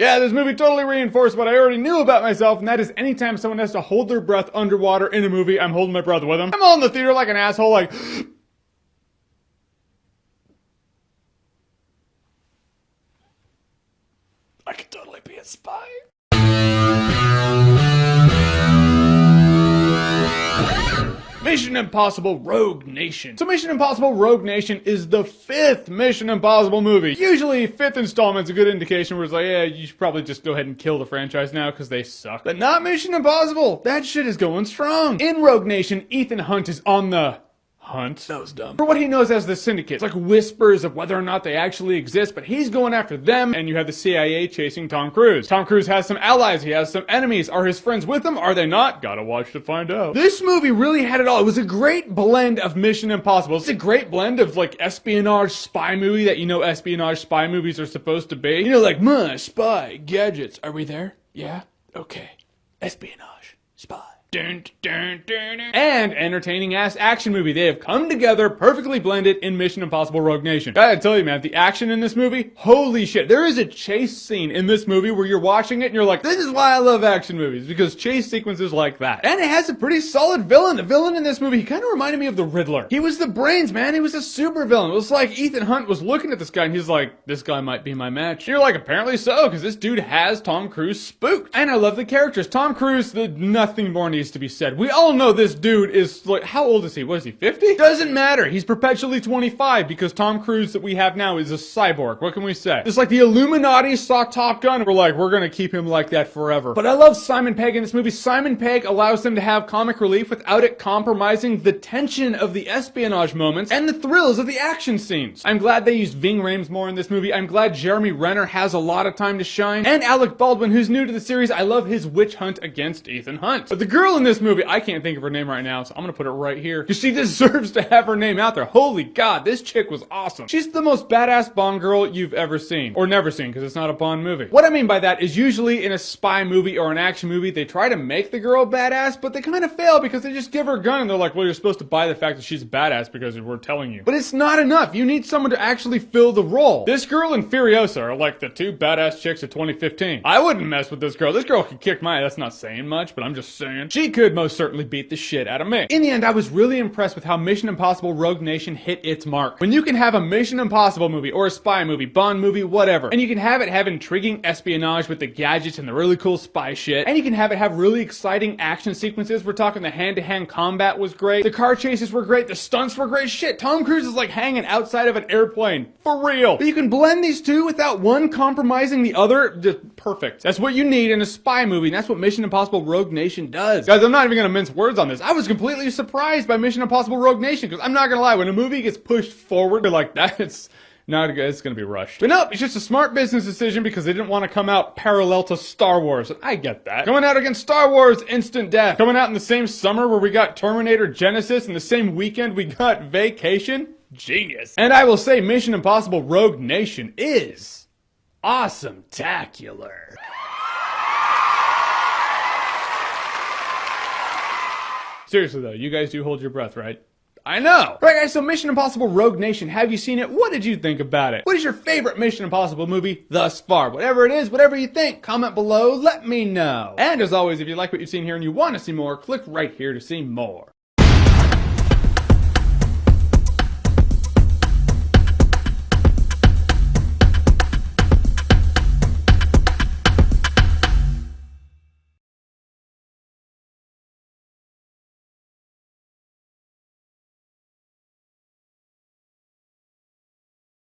Yeah, this movie totally reinforced what I already knew about myself, and that is anytime someone has to hold their breath underwater in a movie, I'm holding my breath with them. I'm all in the theater like an asshole, like... I could totally be a spy. Mission Impossible Rogue Nation. So Mission Impossible Rogue Nation is the 5th Mission Impossible movie. Usually 5th installment's a good indication where it's like, yeah, you should probably just go ahead and kill the franchise now because they suck. But not Mission Impossible. That shit is going strong. In Rogue Nation, Ethan Hunt is on the hunt. That was dumb. For what he knows as the Syndicate. It's like whispers of whether or not they actually exist, but he's going after them, and you have the CIA chasing Tom Cruise. Tom Cruise has some allies, he has some enemies. Are his friends with him? Are they not? Gotta watch to find out. This movie really had it all. It was a great blend of Mission Impossible. It's a great blend of like espionage spy movie that you know espionage spy movies are supposed to be. You know, like, spy, gadgets. Are we there? Yeah? Okay. Espionage, spy. Dun, dun, dun, dun. And entertaining ass action movie. They have come together perfectly blended in Mission Impossible Rogue Nation. Gotta tell you, man, the action in this movie, holy shit. There is a chase scene in this movie where you're watching it and you're like, this is why I love action movies, because chase sequences like that. And it has a pretty solid villain. The villain in this movie, he kind of reminded me of the Riddler. He was the brains, man. He was a super villain. It was like Ethan Hunt was looking at this guy and he's like, this guy might be my match. And you're like, apparently so, because this dude has Tom Cruise spooked. And I love the characters. Tom Cruise, nothing more needs to be said. We all know this dude is like, how old is he? What is he, 50? Doesn't matter. He's perpetually 25 because Tom Cruise that we have now is a cyborg. What can we say? It's like the Illuminati saw Top Gun. We're like, we're gonna keep him like that forever. But I love Simon Pegg in this movie. Simon Pegg allows them to have comic relief without it compromising the tension of the espionage moments and the thrills of the action scenes. I'm glad they used Ving Rhames more in this movie. I'm glad Jeremy Renner has a lot of time to shine. And Alec Baldwin, who's new to the series. I love his witch hunt against Ethan Hunt. But the girl in this movie, I can't think of her name right now, so I'm gonna put it right here because she deserves to have her name out there. Holy God, this chick was awesome. She's the most badass Bond girl you've ever seen. Or never seen, because it's not a Bond movie. What I mean by that is usually in a spy movie or an action movie, they try to make the girl badass, but they kind of fail because they just give her a gun and they're like, well, you're supposed to buy the fact that she's a badass because we're telling you. But it's not enough. You need someone to actually fill the role. This girl and Furiosa are like the 2 badass chicks of 2015. I wouldn't mess with this girl. This girl could kick my ass. That's not saying much, but I'm just saying. She could most certainly beat the shit out of me. In the end, I was really impressed with how Mission Impossible Rogue Nation hit its mark. When you can have a Mission Impossible movie or a spy movie, Bond movie, whatever, and you can have it have intriguing espionage with the gadgets and the really cool spy shit, and you can have it have really exciting action sequences. We're talking the hand-to-hand combat was great, the car chases were great, the stunts were great. Shit, Tom Cruise is like hanging outside of an airplane. For real. But you can blend these two without one compromising the other. Just perfect. That's what you need in a spy movie, and that's what Mission Impossible Rogue Nation does. Guys, I'm not even gonna mince words on this. I was completely surprised by Mission Impossible Rogue Nation, because I'm not gonna lie, when a movie gets pushed forward like that, it's gonna be rushed. But nope, it's just a smart business decision because they didn't want to come out parallel to Star Wars. And I get that. Coming out against Star Wars, instant death. Coming out in the same summer where we got Terminator Genesis, and the same weekend we got Vacation. Genius. And I will say Mission Impossible Rogue Nation is awesome-tacular. Seriously though, you guys do hold your breath, right? I know! Right guys, so Mission Impossible Rogue Nation, have you seen it? What did you think about it? What is your favorite Mission Impossible movie thus far? Whatever it is, whatever you think, comment below, let me know. And as always, if you like what you've seen here and you want to see more, click right here to see more.